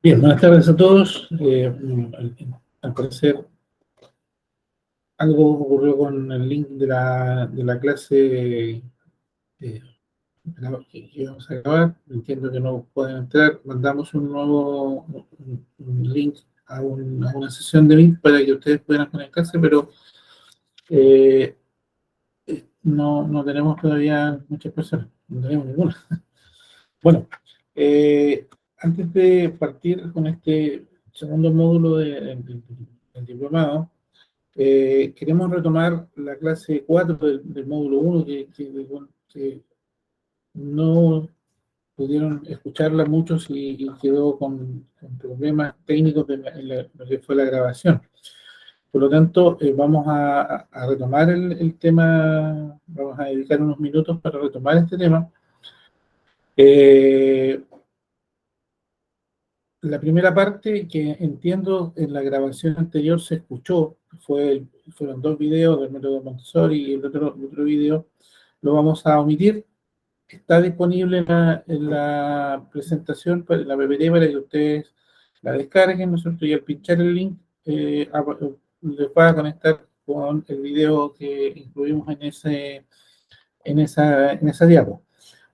Bien, buenas tardes a todos. Al parecer algo ocurrió con el link de la clase que vamos a grabar. Entiendo que no pueden entrar. Mandamos un nuevo un link a una sesión de Meet para que ustedes puedan conectarse, pero eh, no tenemos todavía muchas personas. No tenemos ninguna. Bueno, eh, antes de partir con este segundo módulo del diplomado, queremos retomar la clase 4 del módulo uno que no pudieron escucharla muchos y quedó con problemas técnicos lo que fue la grabación. Por lo tanto, vamos a retomar el tema, vamos a dedicar unos minutos para retomar este tema. Eh, La primera parte que entiendo en la grabación anterior se escuchó, fueron dos videos del método Montessori y el otro video lo vamos a omitir. Está disponible en la presentación, en la PPT, para que ustedes la descarguen, ¿no es cierto? Y al pinchar el link les va a conectar con el video que incluimos en esa diapo.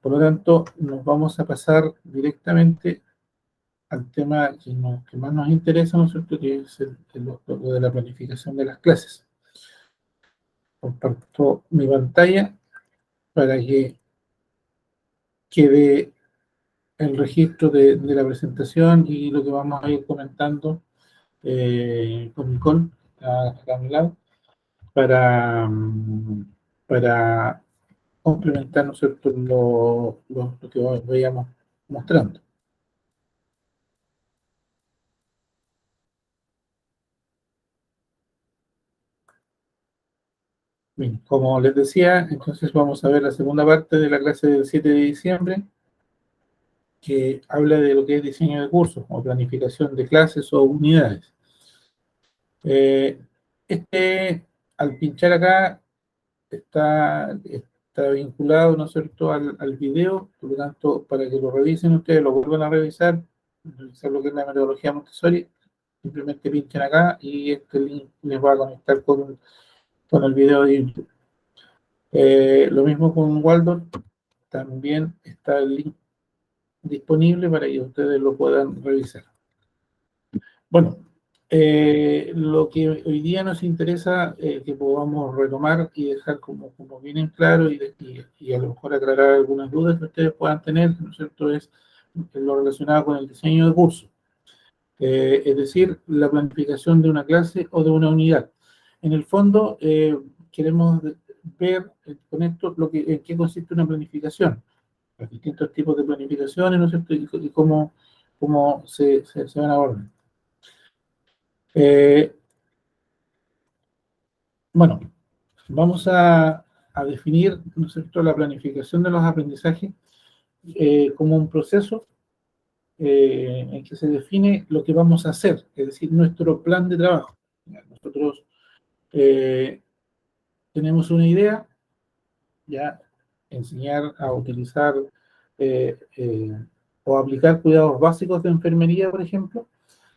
Por lo tanto, nos vamos a pasar directamente al tema que más nos interesa, ¿no es cierto?, que es lo de la planificación de las clases. Comparto mi pantalla para que quede el registro de la presentación y lo que vamos a ir comentando con Nicole acá a mi lado para complementar, ¿no es cierto?, lo que vayamos mostrando. Bien, como les decía, entonces vamos a ver la segunda parte de la clase del 7 de diciembre, que habla de lo que es diseño de cursos o planificación de clases o unidades. Eh, Al pinchar acá, está vinculado, ¿no es cierto?, al video. Por lo tanto, para que lo revisen ustedes, lo vuelvan a revisar lo que es la metodología Montessori, simplemente pinchen acá y este link les va a conectar con el video de YouTube. Lo mismo con Waldorf, también está el link disponible para que ustedes lo puedan revisar. Bueno, lo que hoy día nos interesa que podamos retomar y dejar como bien en claro y a lo mejor aclarar algunas dudas que ustedes puedan tener, ¿no es cierto?, es lo relacionado con el diseño de curso. Es decir, la planificación de una clase o de una unidad. En el fondo, queremos ver con esto en qué consiste una planificación, los distintos tipos de planificaciones, ¿no es cierto?, y cómo se van a abordar. Bueno, vamos a definir, ¿no es cierto?, la planificación de los aprendizajes como un proceso en que se define lo que vamos a hacer, es decir, nuestro plan de trabajo. Nosotros eh, tenemos una idea, ya enseñar a utilizar eh, eh, o aplicar cuidados básicos de enfermería, por ejemplo.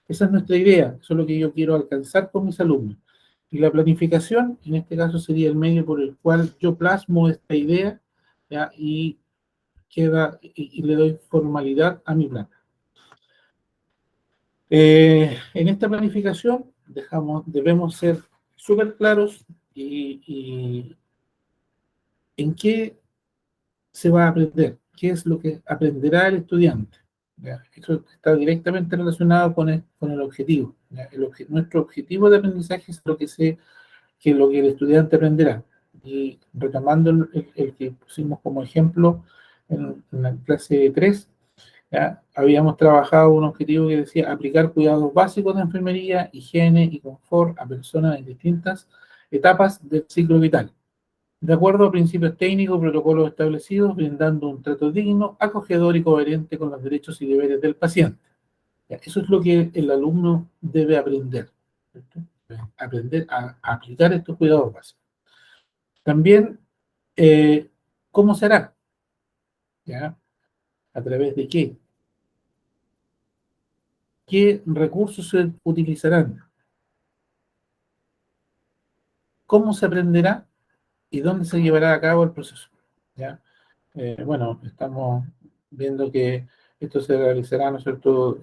Esa es nuestra idea, eso es lo que yo quiero alcanzar con mis alumnos. Y la planificación, en este caso, sería el medio por el cual yo plasmo esta idea, ¿ya?, y le doy formalidad a mi plan. En esta planificación debemos ser súper claros y en qué se va a aprender, qué es lo que aprenderá el estudiante. ¿Ya? Eso está directamente relacionado con el objetivo. ¿Ya? Nuestro objetivo de aprendizaje es lo que el estudiante aprenderá. Y retomando el que pusimos como ejemplo en la clase 3, ¿ya?, habíamos trabajado un objetivo que decía aplicar cuidados básicos de enfermería, higiene y confort a personas en distintas etapas del ciclo vital, de acuerdo a principios técnicos y protocolos establecidos, brindando un trato digno, acogedor y coherente con los derechos y deberes del paciente. ¿Ya? Eso es lo que el alumno debe aprender, ¿cierto? Aprender a aplicar estos cuidados básicos. También, ¿cómo se hará? ¿Ya? ¿A través de qué? qué recursos se utilizarán, cómo se aprenderá y dónde se llevará a cabo el proceso. ¿Ya? Bueno, estamos viendo que esto se realizará, ¿no es cierto?,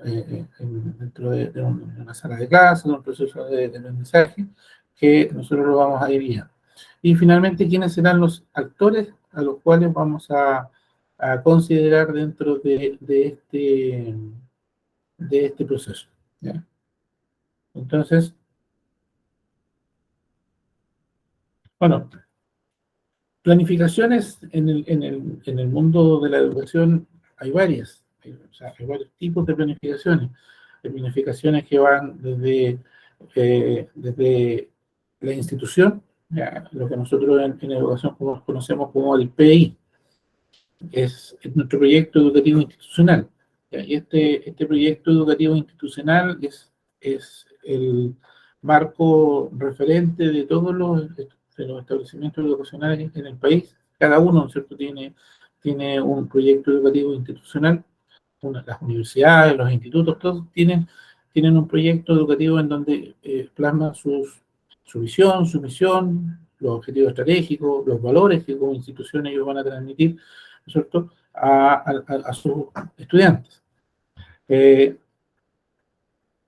dentro de una sala de clase, de un proceso de aprendizaje, que nosotros lo vamos a ir guiando. Y finalmente, ¿quiénes serán los actores a los cuales vamos a considerar dentro de este proceso? ¿Ya? Entonces, bueno, planificaciones en el mundo de la educación hay varias, o sea, hay varios tipos de planificaciones. Hay planificaciones que van desde la institución, ya, lo que nosotros en educación conocemos como el PI, es nuestro proyecto educativo institucional. ¿Ya? Y este proyecto educativo institucional es el marco referente de todos de los establecimientos educacionales en el país. Cada uno, ¿no es cierto?, tiene un proyecto educativo institucional. Las universidades, los institutos, todos tienen un proyecto educativo en donde plasman su visión, su misión, los objetivos estratégicos, los valores que como institución ellos van a transmitir, ¿no es cierto?, a sus estudiantes.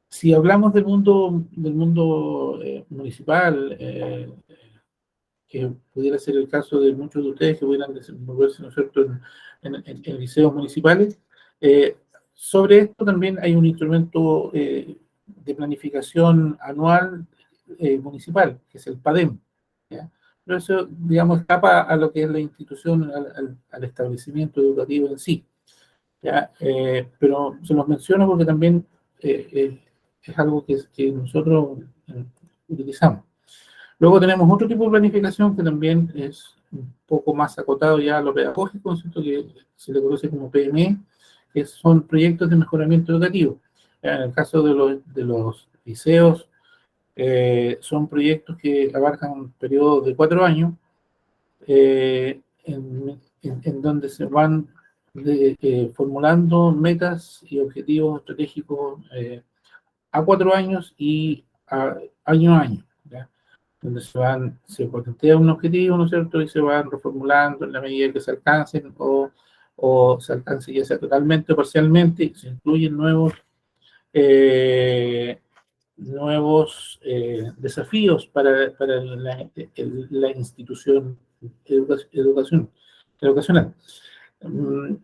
Si hablamos del mundo municipal, que pudiera ser el caso de muchos de ustedes que pudieran desenvolverse, ¿no es cierto?, en liceos municipales. Eh, Sobre esto también hay un instrumento de planificación anual municipal, que es el PADEM. ¿Ya? Pero eso, digamos, escapa a lo que es la institución, al establecimiento educativo en sí. ¿Ya? Pero se los menciono porque también es algo que nosotros utilizamos. Luego tenemos otro tipo de planificación que también es un poco más acotado ya a lo pedagógico, ¿cierto?, que se le conoce como PME, que son proyectos de mejoramiento educativo. En el caso de los liceos, son proyectos que abarcan un periodo de 4 años, en donde se van formulando metas y objetivos estratégicos a 4 años y año a año, ¿ya? Donde se plantea un objetivo, ¿no es cierto?, y se van reformulando en la medida que se alcancen o se alcance ya sea totalmente o parcialmente, y se incluyen eh, nuevos desafíos para la institución educacional. Mm,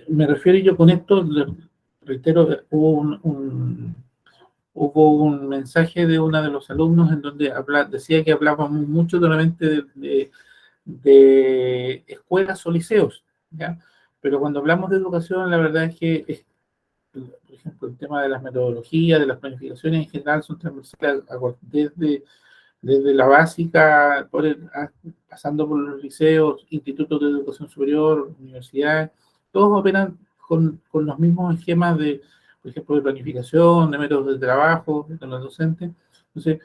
Me refiero yo con esto, reitero, hubo un mensaje de uno de los alumnos en donde decía que hablábamos mucho solamente de escuelas o liceos, ¿ya? Pero cuando hablamos de educación, la verdad es que, por ejemplo, el tema de las metodologías, de las planificaciones en general, son transversales desde la básica, pasando por los liceos, institutos de educación superior, universidades, todos operan con los mismos esquemas por ejemplo, de planificación, de métodos de trabajo, de los docentes. Entonces,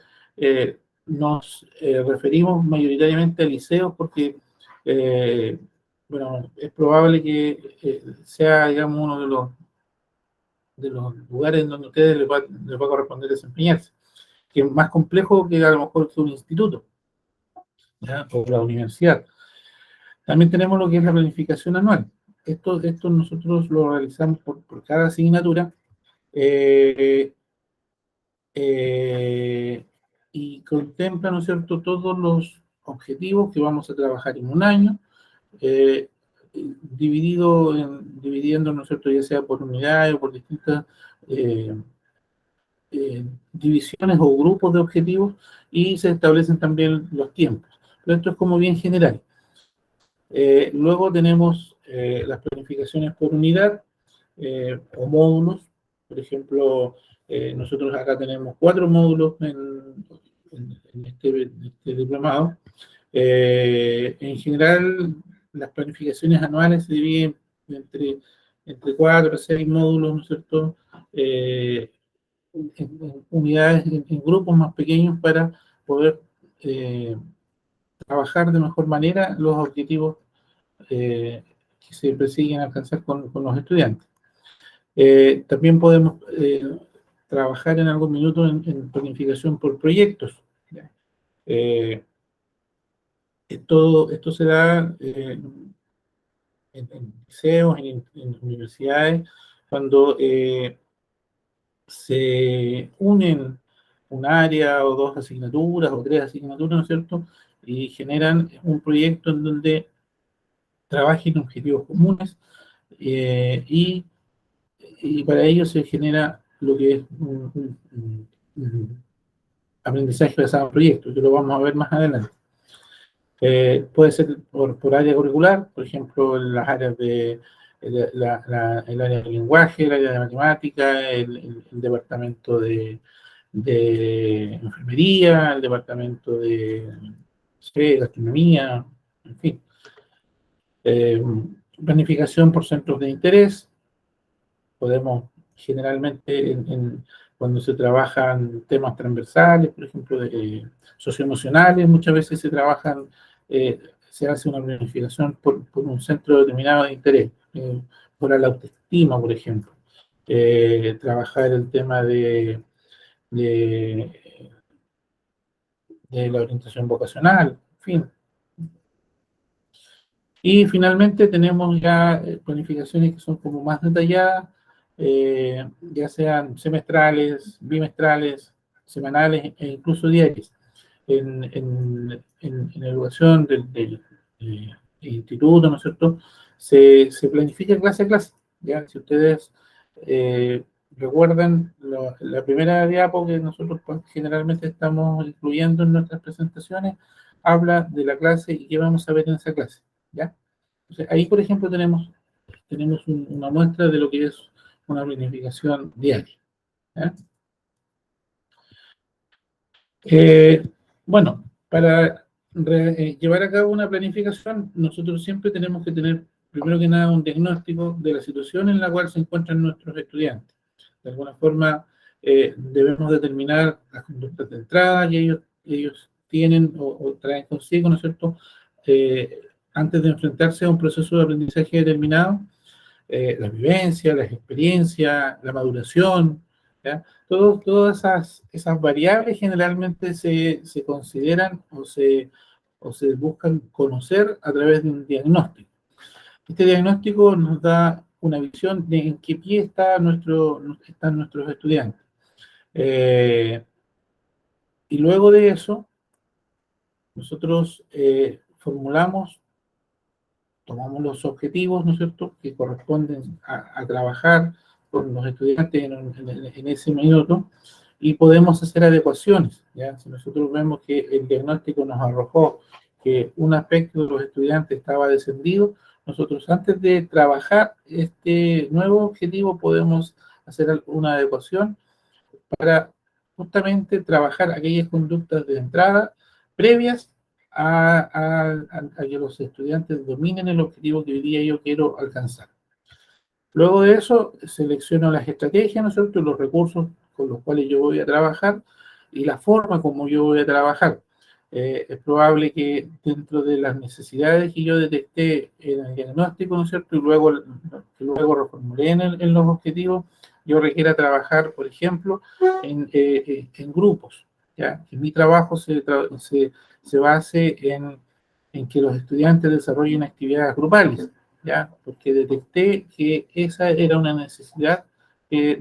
nos referimos mayoritariamente a liceos porque, bueno, es probable que sea, digamos, uno de los lugares en donde a ustedes les va a corresponder desempeñarse, que es más complejo que a lo mejor que un instituto, ¿ya?, o la universidad. También tenemos lo que es la planificación anual. Esto nosotros lo realizamos por cada asignatura, eh, eh, y contempla, ¿no es cierto?, todos los objetivos que vamos a trabajar en un año, eh, dividiendo, ¿no es cierto?, ya sea por unidades o por distintas eh, divisiones o grupos de objetivos, y se establecen también los tiempos. Pero esto es como bien general. Luego tenemos las planificaciones por unidad o módulos. Por ejemplo, nosotros acá tenemos 4 módulos en este diplomado. En general, las planificaciones anuales se dividen entre, entre 4 a 6 módulos, ¿no es cierto?, en unidades, en grupos más pequeños para poder trabajar de mejor manera los objetivos que se persiguen alcanzar con los estudiantes. También podemos trabajar en algún minuto en planificación por proyectos. ¿Ya? Todo esto se da en liceos, en universidades, cuando se unen un área o dos asignaturas o tres asignaturas, ¿no es cierto? Y generan un proyecto en donde trabajen objetivos comunes y para ello se genera lo que es un aprendizaje basado en proyectos, que lo vamos a ver más adelante. Puede ser por área curricular, por ejemplo, en las áreas de el área de lenguaje, el área de matemática, el departamento de enfermería, el departamento de no sé, gastronomía, en fin. Eh, Planificación por centros de interés. Podemos generalmente cuando se trabajan temas transversales, por ejemplo, socioemocionales, muchas veces se trabajan, se hace una planificación por un centro determinado de interés, por la autoestima, por ejemplo. Trabajar el tema de, de la orientación vocacional, en fin. Y finalmente tenemos ya planificaciones que son como más detalladas, ya sean semestrales, bimestrales, semanales e incluso diarias. En educación del instituto, ¿no es cierto? Se planifica clase a clase. ¿Ya? Si ustedes recuerdan la primera diapo que nosotros pues, generalmente estamos incluyendo en nuestras presentaciones, habla de la clase y qué vamos a ver en esa clase. ¿Ya? Entonces, ahí, por ejemplo, tenemos una muestra de lo que es una planificación diaria. ¿Ya? Eh, bueno, para llevar a cabo una planificación, nosotros siempre tenemos que tener, primero que nada, un diagnóstico de la situación en la cual se encuentran nuestros estudiantes. De alguna forma, debemos determinar las conductas de entrada que ellos tienen o traen consigo, ¿no es cierto?, antes de enfrentarse a un proceso de aprendizaje determinado, la vivencia, las experiencias, la maduración, ¿ya? Todas esas variables generalmente se consideran o se buscan conocer a través de un diagnóstico. Este diagnóstico nos da una visión de en qué pie están nuestros estudiantes. Y luego de eso, nosotros tomamos los objetivos, ¿no es cierto?, que corresponden a trabajar con los estudiantes en ese minuto y podemos hacer adecuaciones, ¿ya? Si nosotros vemos que el diagnóstico nos arrojó que un aspecto de los estudiantes estaba descendido, nosotros antes de trabajar este nuevo objetivo podemos hacer una adecuación para justamente trabajar aquellas conductas de entrada previas a que los estudiantes dominen el objetivo que hoy día yo quiero alcanzar. Luego de eso, selecciono las estrategias, ¿no es cierto?, los recursos con los cuales yo voy a trabajar y la forma como yo voy a trabajar. Es probable que dentro de las necesidades que yo detecté en el diagnóstico, ¿no es cierto?, y luego reformulé en los objetivos, yo requiera trabajar, por ejemplo, en grupos, ¿ya? Que mi trabajo se base en que los estudiantes desarrollen actividades grupales, ¿ya? Porque detecté que esa era una necesidad que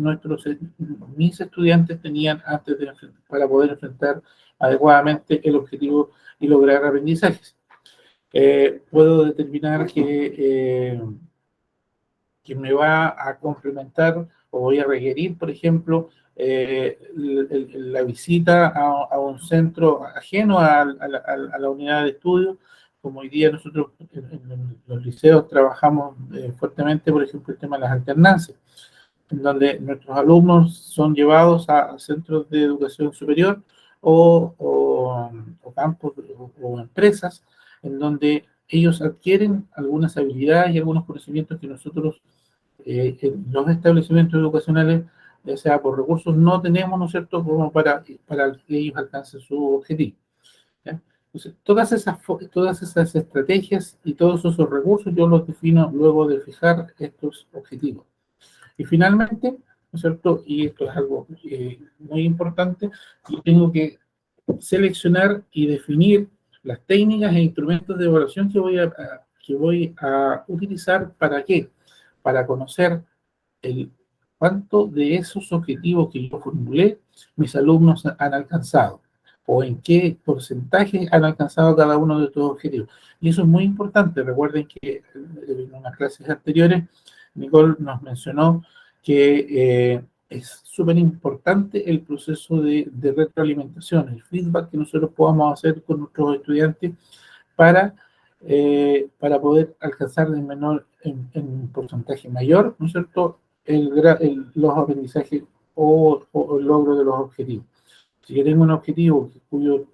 mis estudiantes tenían para poder enfrentar adecuadamente el objetivo y lograr aprendizajes. Puedo determinar que me va a complementar o voy a requerir, por ejemplo, la visita a un centro ajeno a la unidad de estudio, como hoy día nosotros en los liceos trabajamos fuertemente, por ejemplo, el tema de las alternancias, en donde nuestros alumnos son llevados a centros de educación superior o campos o empresas en donde ellos adquieren algunas habilidades y algunos conocimientos que nosotros en los establecimientos educacionales, ya sea por recursos, no tenemos, ¿no es cierto?, como para que ellos alcancen su objetivo. ¿Ya? Entonces, todas esas estrategias y todos esos recursos yo los defino luego de fijar estos objetivos. Y finalmente, ¿no es cierto? Y esto es algo muy importante, y tengo que seleccionar y definir las técnicas e instrumentos de evaluación que voy a utilizar. ¿Para qué? Para conocer el cuánto de esos objetivos que yo formulé mis alumnos han alcanzado, o en qué porcentaje han alcanzado cada uno de estos objetivos. Y eso es muy importante. Recuerden que en unas clases anteriores Nicole nos mencionó que es súper importante el proceso de retroalimentación, el feedback que nosotros podamos hacer con nuestros estudiantes para, para poder alcanzar en un porcentaje mayor, ¿no es cierto?, los aprendizajes o el logro de los objetivos. Si yo tengo un objetivo cuyo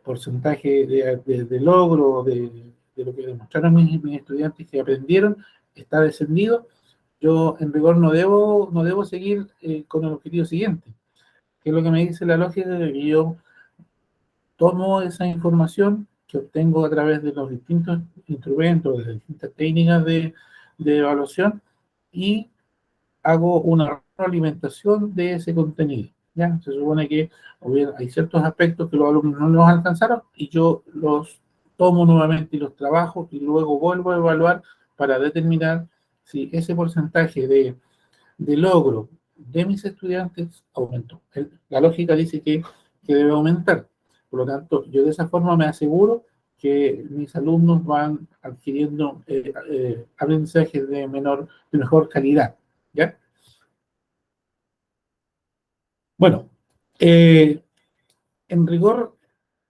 porcentaje de logro, de lo que demostraron mis estudiantes que aprendieron, está descendido, yo en rigor no debo seguir con el objetivo siguiente. Que es lo que me dice la lógica de que yo tomo esa información que obtengo a través de los distintos instrumentos, de las distintas técnicas de evaluación, y hago una alimentación de ese contenido. ¿Ya? Se supone que hay ciertos aspectos que los alumnos no los alcanzaron y yo los tomo nuevamente y los trabajo y luego vuelvo a evaluar para determinar si ese porcentaje de logro de mis estudiantes aumentó. La lógica dice que debe aumentar. Por lo tanto, yo de esa forma me aseguro que mis alumnos van adquiriendo aprendizajes de mejor calidad. ¿Ya? Bueno, en rigor,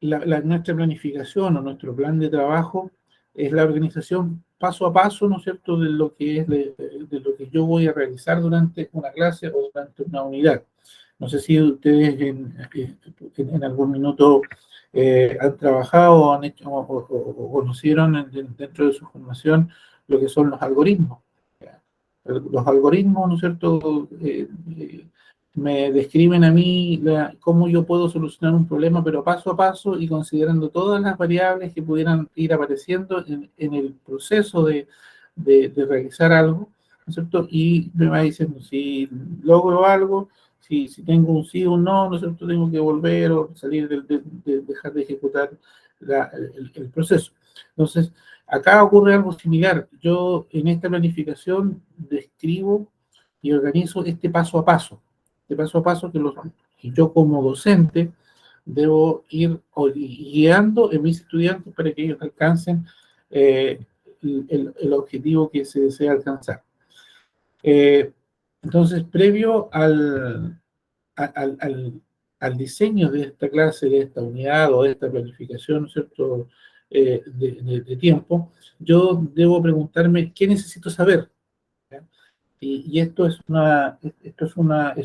nuestra planificación o nuestro plan de trabajo es la organización paso a paso, ¿no es cierto?, de lo que es de lo que yo voy a realizar durante una clase o durante una unidad. No sé si ustedes en algún minuto han trabajado o han hecho o conocieron dentro de su formación lo que son los algoritmos. Los algoritmos, ¿no es cierto?, me describen a mí cómo yo puedo solucionar un problema, pero paso a paso y considerando todas las variables que pudieran ir apareciendo en el proceso de realizar algo, ¿no es cierto? Y me va diciendo si logro algo, si tengo un sí o un no, ¿no es cierto? Tengo que volver o salir dejar de ejecutar el proceso. Entonces, acá ocurre algo similar. Yo en esta planificación describo y organizo este paso a paso que yo como docente debo ir guiando en mis estudiantes para que ellos alcancen eh, el objetivo que se desea alcanzar. Eh, entonces, previo al, al, al diseño de esta clase, de esta unidad o de esta planificación, ¿no es cierto?, de tiempo, yo debo preguntarme qué necesito saber. ¿Ya? Y es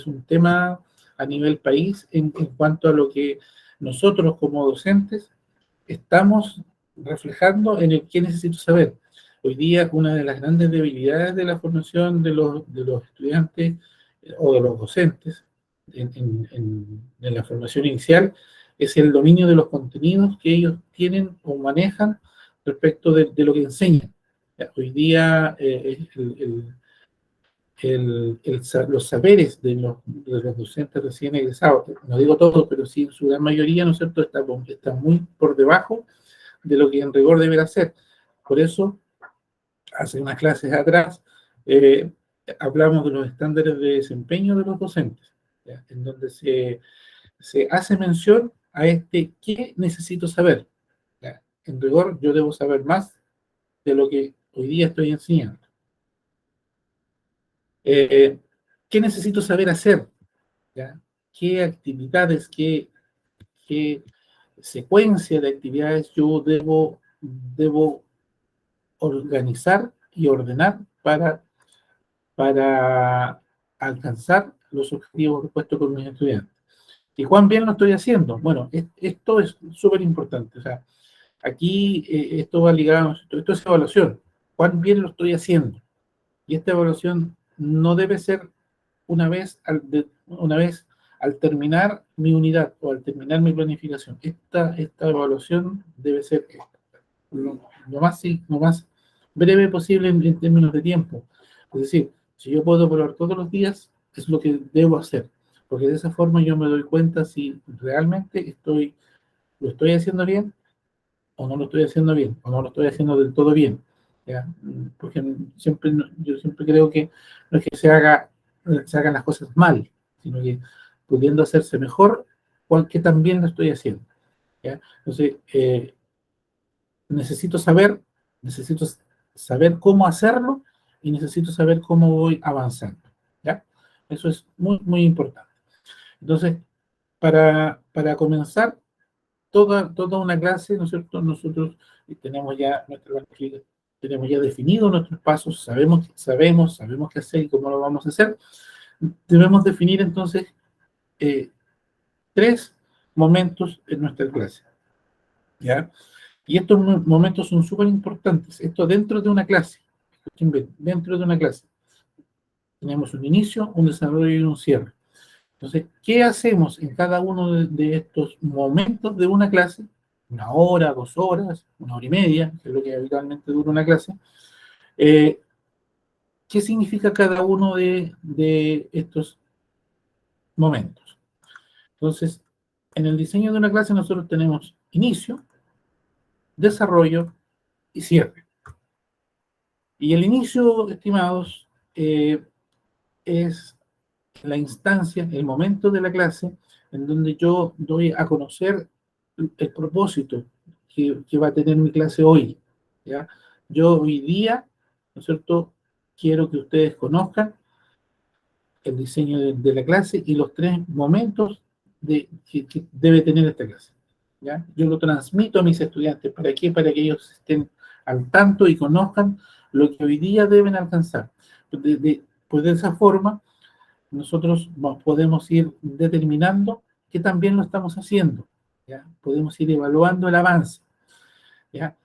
un tema a nivel país en cuanto a lo que nosotros como docentes estamos reflejando en el qué necesito saber. Hoy día una de las grandes debilidades de la formación de los estudiantes o de los docentes en la formación inicial es el dominio de los contenidos que ellos tienen o manejan respecto de lo que enseñan. Hoy día los saberes de los docentes recién egresados, no digo todos, pero sí en su gran mayoría, ¿no es cierto?, está muy por debajo de lo que en rigor deberá ser. Por eso, hace unas clases atrás, eh, hablamos de los estándares de desempeño de los docentes, ¿ya? En donde se hace mención a qué necesito saber. ¿Ya? En rigor, yo debo saber más de lo que hoy día estoy enseñando. ¿Qué necesito saber hacer? ¿Ya? ¿Qué actividades, qué secuencia de actividades yo debo organizar y ordenar para alcanzar los objetivos propuestos con mis estudiantes? ¿Y cuán bien lo estoy haciendo? Bueno, esto es súper importante. O sea, aquí esto va ligado, esto es evaluación. ¿Cuán bien lo estoy haciendo? Y esta evaluación no debe ser una vez al terminar mi unidad o al terminar mi planificación. Esta evaluación debe ser lo más breve posible en términos de tiempo. Es decir, Si yo puedo evaluar todos los días, es lo que debo hacer, porque de esa forma yo me doy cuenta si realmente lo estoy haciendo bien o no lo estoy haciendo bien, o no lo estoy haciendo del todo bien. ¿Ya? Porque siempre, yo siempre creo que no es que se hagan las cosas mal, sino que pudiendo hacerse mejor, que también lo estoy haciendo. ¿Ya? Entonces, necesito saber, necesito saber cómo hacerlo y necesito saber cómo voy avanzando. ¿Ya? Eso es muy, muy importante. Entonces, para comenzar toda una clase, ¿no es cierto? Nosotros tenemos ya tenemos ya definido nuestros pasos, sabemos qué hacer y cómo lo vamos a hacer. Debemos definir entonces eh, 3 momentos en nuestra clase, ¿ya? Y estos momentos son súper importantes. Esto dentro de una clase. Escuchen bien, dentro de una clase. Tenemos un inicio, un desarrollo y un cierre. Entonces, ¿qué hacemos en cada uno de estos momentos de una clase? 1 hora, 2 horas, 1 hora y media, que es lo que habitualmente dura una clase. Eh, ¿Qué significa cada uno de estos momentos? Entonces, en el diseño de una clase nosotros tenemos inicio, desarrollo y cierre. Y el inicio, estimados, es la instancia, el momento de la clase en donde yo doy a conocer el propósito que va a tener mi clase hoy. ¿Ya? Yo hoy día, ¿no es cierto?, quiero que ustedes conozcan el diseño de la clase y los 3 momentos que debe tener esta clase. ¿Ya? Yo lo transmito a mis estudiantes. ¿Para qué? Para que ellos estén al tanto y conozcan lo que hoy día deben alcanzar. Pues de esa forma, nosotros podemos ir determinando que también lo estamos haciendo. ¿Ya? Podemos ir evaluando el avance. ¿Ya?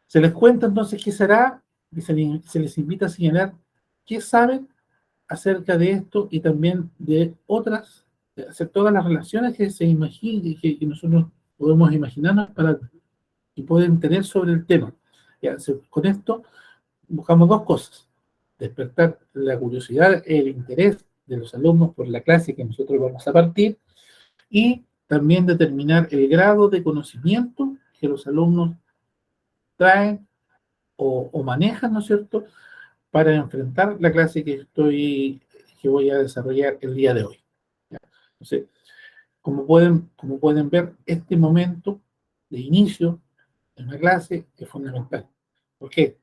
Se les cuenta entonces qué será y se les invita a señalar qué saben acerca de esto y también de otras, de hacer todas las relaciones que se imaginen, que nosotros podemos imaginarnos y pueden tener sobre el tema. ¿Ya? Con esto buscamos 2 cosas: despertar la curiosidad, el interés de los alumnos por la clase que nosotros vamos a partir y también determinar el grado de conocimiento que los alumnos traen o manejan, ¿no es cierto?, para enfrentar la clase que voy a desarrollar el día de hoy. ¿Ya? Entonces, como pueden ver, este momento de inicio de una clase es fundamental. ¿Por qué?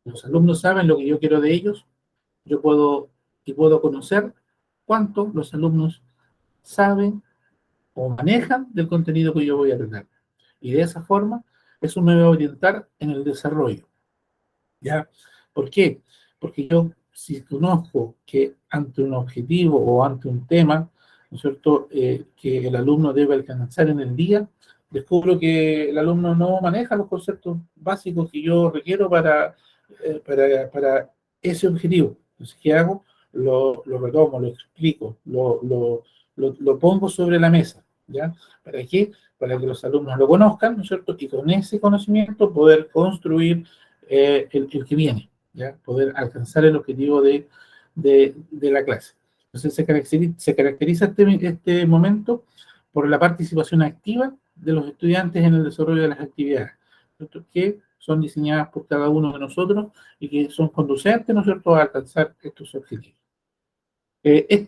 Los alumnos saben lo que yo quiero de ellos, puedo conocer cuánto los alumnos saben o manejan del contenido que yo voy a tratar. Y de esa forma, eso me va a orientar en el desarrollo. ¿Ya? ¿Por qué? Porque yo, si conozco que ante un objetivo o ante un tema, ¿no es cierto?, que el alumno debe alcanzar en el día, descubro que el alumno no maneja los conceptos básicos que yo requiero para ese objetivo. Entonces, ¿qué hago? Lo retomo, lo explico, lo pongo sobre la mesa. ¿Ya? ¿Para qué? Para que los alumnos lo conozcan, ¿no es cierto? Y con ese conocimiento poder construir el que viene, ¿ya? Poder alcanzar el objetivo de la clase. Entonces se caracteriza este momento por la participación activa de los estudiantes en el desarrollo de las actividades, ¿cierto?, que son diseñadas por cada uno de nosotros y que son conducentes, ¿no es cierto?, a alcanzar estos objetivos. En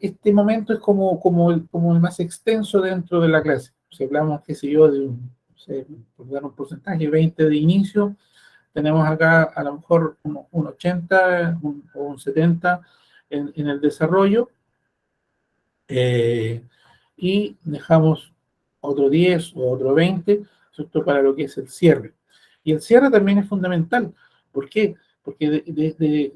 este momento es como el más extenso dentro de la clase. Si hablamos, qué sé yo, no sé, por dar un porcentaje, 20 de inicio, tenemos acá a lo mejor un 80 o un 70 en el desarrollo, eh, y dejamos otro 10 o otro 20, ¿cierto?, para lo que es el cierre. Y el cierre también es fundamental. ¿Por qué? Porque de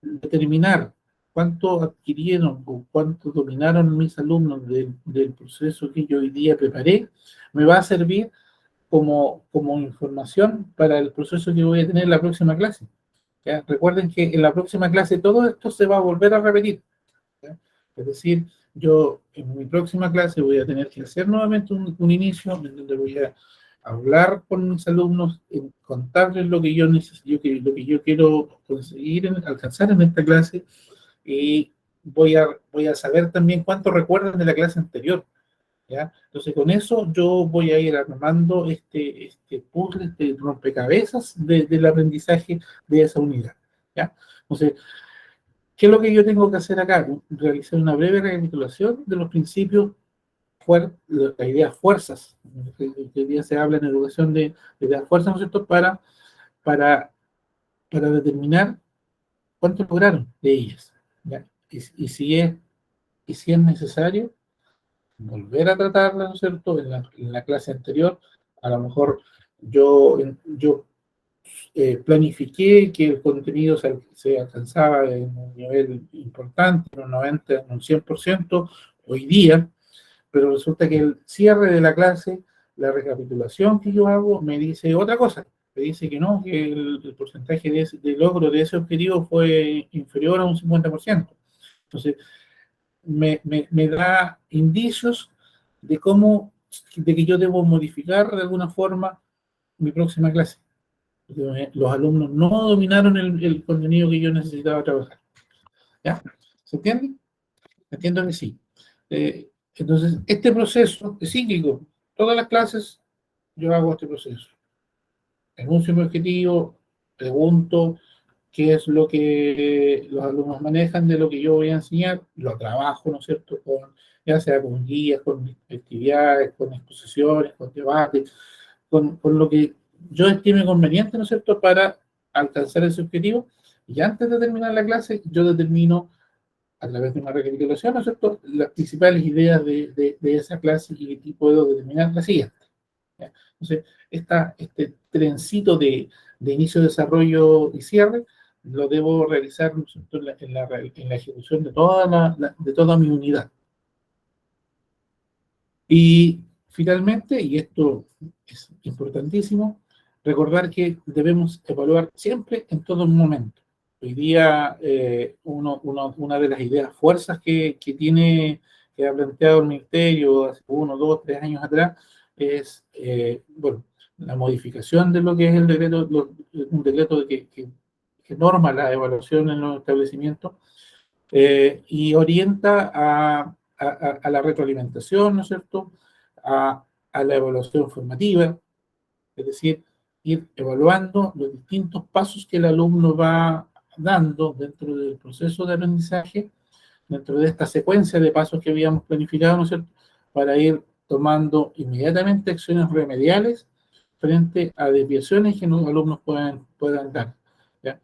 determinar cuánto adquirieron o cuánto dominaron mis alumnos del proceso que yo hoy día preparé, me va a servir como información para el proceso que voy a tener en la próxima clase. ¿Ya? Recuerden que en la próxima clase todo esto se va a volver a repetir. ¿Ya? Es decir, yo en mi próxima clase voy a tener que hacer nuevamente un inicio en donde voy a hablar con mis alumnos, contarles lo que yo necesito, lo que yo quiero conseguir, alcanzar en esta clase, y voy a saber también cuánto recuerdan de la clase anterior, ¿ya? Entonces, con eso yo voy a ir armando este puzzle, este rompecabezas del aprendizaje de esa unidad, ¿ya? Entonces, ¿qué es lo que yo tengo que hacer acá? Realizar una breve recapitulación de los principios, las ideas fuerzas, que hoy día se habla en educación de ideas fuerzas, ¿no es cierto?, para, para determinar cuánto lograron de ellas, ¿ya? Y si es necesario, volver a tratarla, ¿no es cierto?, en la clase anterior. A lo mejor yo planifiqué que el contenido se alcanzaba en un nivel importante, en un 90, en un 100% hoy día, pero resulta que el cierre de la clase, la recapitulación que yo hago, me dice otra cosa. Me dice que no, que el porcentaje de logro de ese objetivo fue inferior a un 50%. Entonces, me da indicios de cómo, de que yo debo modificar de alguna forma mi próxima clase. Los alumnos no dominaron el contenido que yo necesitaba trabajar. ¿Ya? ¿Se entiende? Entiendo que sí. Entonces, este proceso es cíclico. Todas las clases yo hago este proceso. Enuncio mi objetivo, pregunto qué es lo que los alumnos manejan de lo que yo voy a enseñar, lo trabajo, ¿no es cierto?, ya sea con guías, con actividades, con exposiciones, con debates, con lo que yo estime conveniente, ¿no es cierto?, para alcanzar ese objetivo. Y antes de terminar la clase, yo determino, a través de una recapitulación, ¿no es cierto?, las principales ideas de esa clase, y puedo determinar la siguiente. ¿Ya? Entonces, este trencito de inicio, desarrollo y cierre lo debo realizar, ¿no es cierto?, en la ejecución de de toda mi unidad. Y finalmente, y esto es importantísimo, recordar que debemos evaluar siempre en todo momento. Hoy día, una de las ideas fuerzas que ha planteado el Ministerio hace 1, 2, 3 años atrás es, bueno, la modificación de lo que es el decreto, un decreto que norma la evaluación en los establecimientos, y orienta a la retroalimentación, ¿no es cierto?, a la evaluación formativa, es decir, ir evaluando los distintos pasos que el alumno va dando dentro del proceso de aprendizaje, dentro de esta secuencia de pasos que habíamos planificado, ¿no es cierto?, para ir tomando inmediatamente acciones remediales frente a desviaciones que los alumnos puedan dar, ¿ya?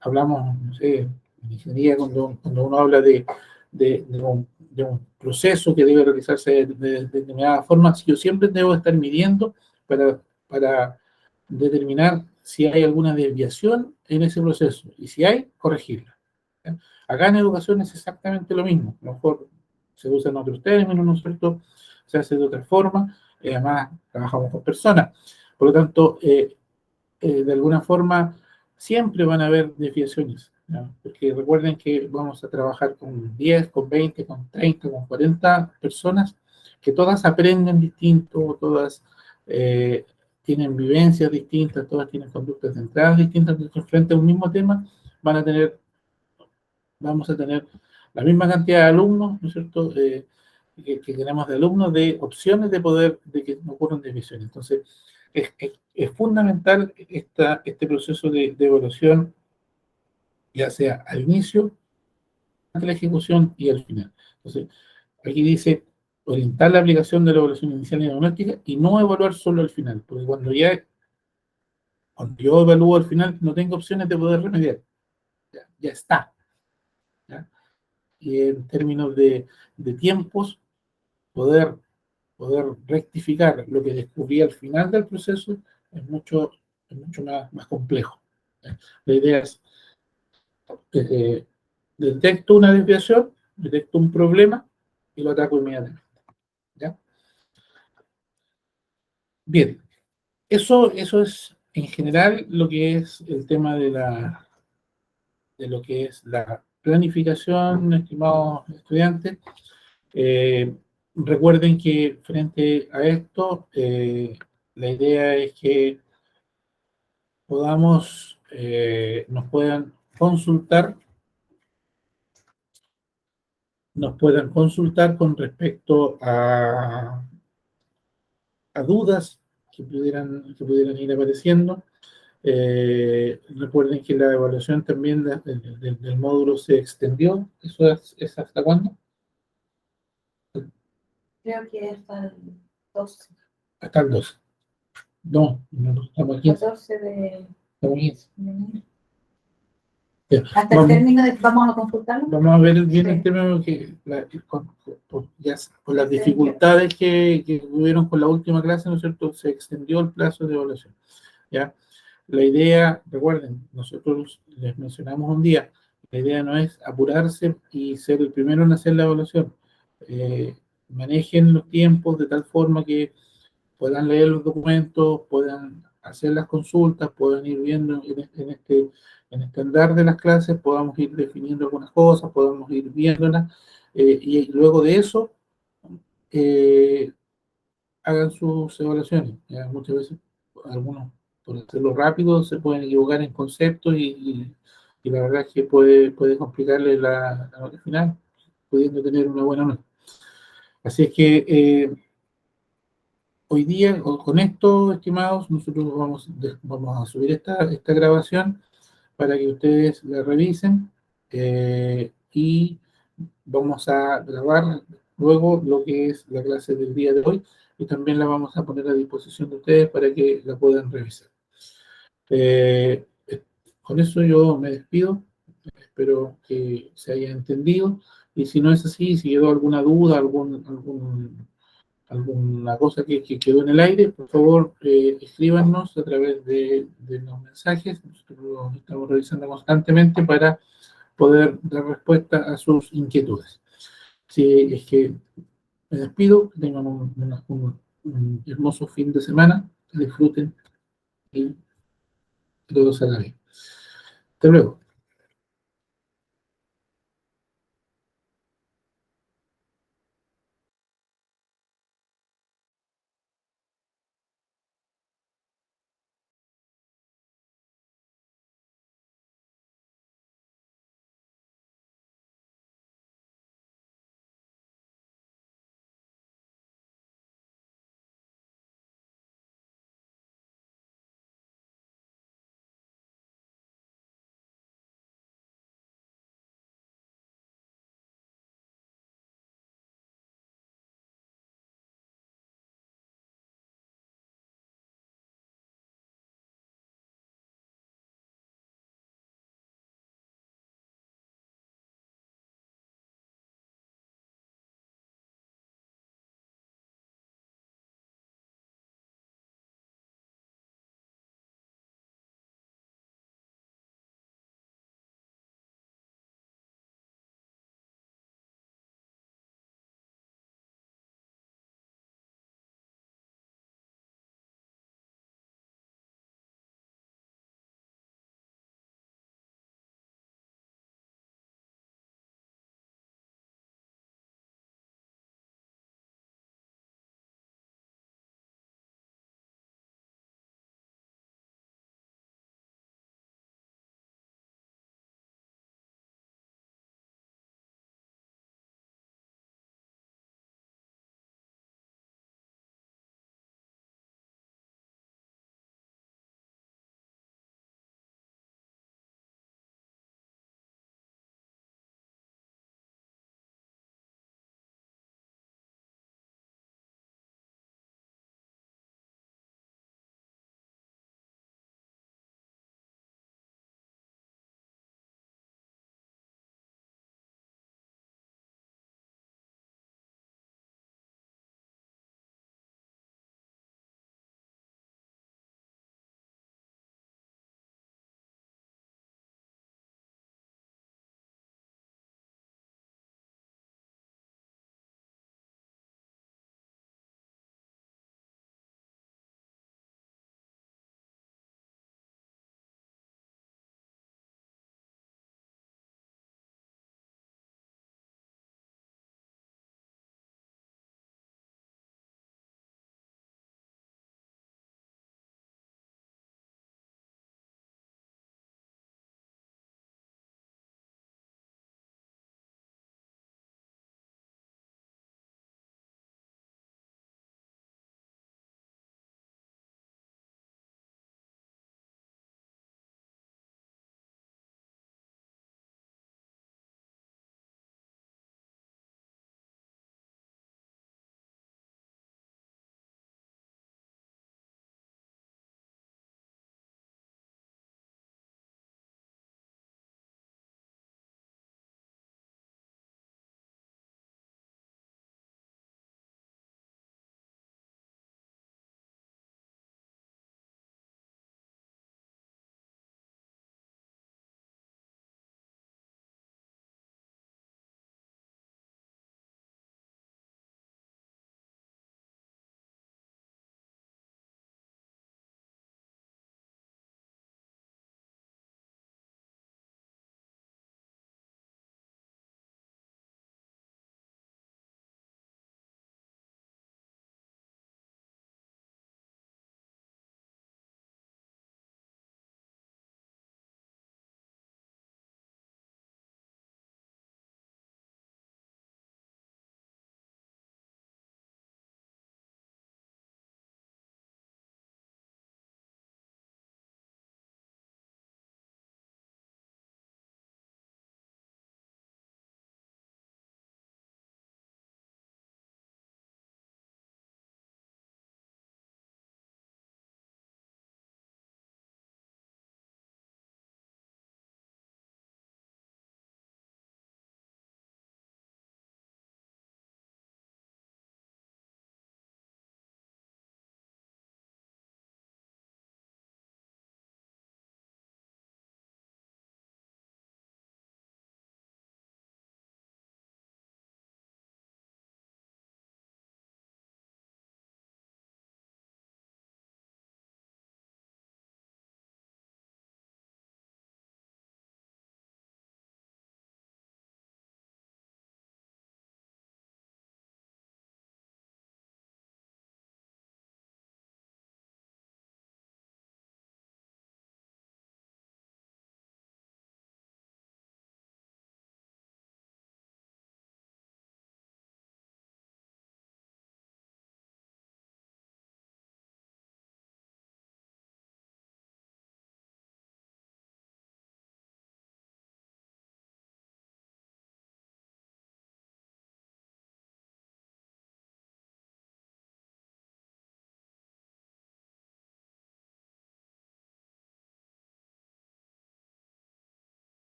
Hablamos, no sé, en ingeniería, cuando uno habla de un proceso que debe realizarse de determinada forma, yo siempre debo estar midiendo para determinar si hay alguna desviación en ese proceso, y si hay, corregirla, ¿ya? Acá en educación es exactamente lo mismo. A lo mejor se usan otros términos, ¿no es cierto?, se hace de otra forma, además trabajamos con personas. Por lo tanto, de alguna forma, siempre van a haber desviaciones, ¿no? Porque recuerden que vamos a trabajar con 10, con 20, con 30, con 40 personas, que todas aprenden distinto, todas eh, tienen vivencias distintas, todas tienen conductas de entrada distintas. Entonces, frente a un mismo tema, van a tener vamos a tener la misma cantidad de alumnos, ¿no es cierto?, que tenemos de alumnos, de opciones de que no ocurran desviaciones. Entonces, es fundamental este proceso de evaluación, ya sea al inicio, ante la ejecución y al final. Entonces, aquí dice orientar la aplicación de la evaluación inicial y diagnóstica, y no evaluar solo al final, porque cuando yo evalúo al final, no tengo opciones de poder remediar. Ya está, ¿ya? Y en términos de tiempos, poder, poder rectificar lo que descubrí al final del proceso es mucho más complejo. La idea es, eh, detecto una desviación, detecto un problema y lo ataco inmediatamente, ¿ya? Bien, eso es en general lo que es el tema de lo que es la planificación, estimados estudiantes. Eh, Recuerden que frente a esto, la idea es que podamos, nos puedan consultar con respecto a dudas que pudieran ir apareciendo. Recuerden que la evaluación también del módulo se extendió. ¿Eso es hasta cuándo? Creo que hasta el 12. Hasta el 12. No, no estamos aquí. 14 de enero. Ya, Hasta el término de que vamos a consultarlo. vamos a ver bien el Sí. tema que con las dificultades que tuvieron con la última clase, ¿no es cierto? Se extendió el plazo de evaluación. ¿Ya? La idea, recuerden, nosotros les mencionamos un día, la idea no es apurarse y ser el primero en hacer la evaluación. Manejen los tiempos de tal forma que puedan leer los documentos, puedan hacer las consultas, puedan ir viendo en este andar de las clases, podamos ir definiendo algunas cosas, podamos ir viéndolas, y luego de eso eh, hagan sus evaluaciones. Ya muchas veces algunos, por hacerlo rápido, se pueden equivocar en conceptos y la verdad es que puede complicarle la nota final, pudiendo tener una buena nota. Así es que hoy día, con esto, estimados, nosotros vamos a subir esta grabación para que ustedes la revisen, y vamos a grabar luego lo que es la clase del día de hoy y también la vamos a poner a disposición de ustedes para que la puedan revisar. Con eso yo me despido, espero que se haya entendido y si no es así, si quedó alguna duda, alguna cosa que quedó en el aire, por favor, escríbanos a través de los mensajes. Nosotros los estamos revisando constantemente para poder dar respuesta a sus inquietudes. Si es que me despido, que tengan un hermoso fin de semana, que disfruten y que todo salga bien. Hasta luego.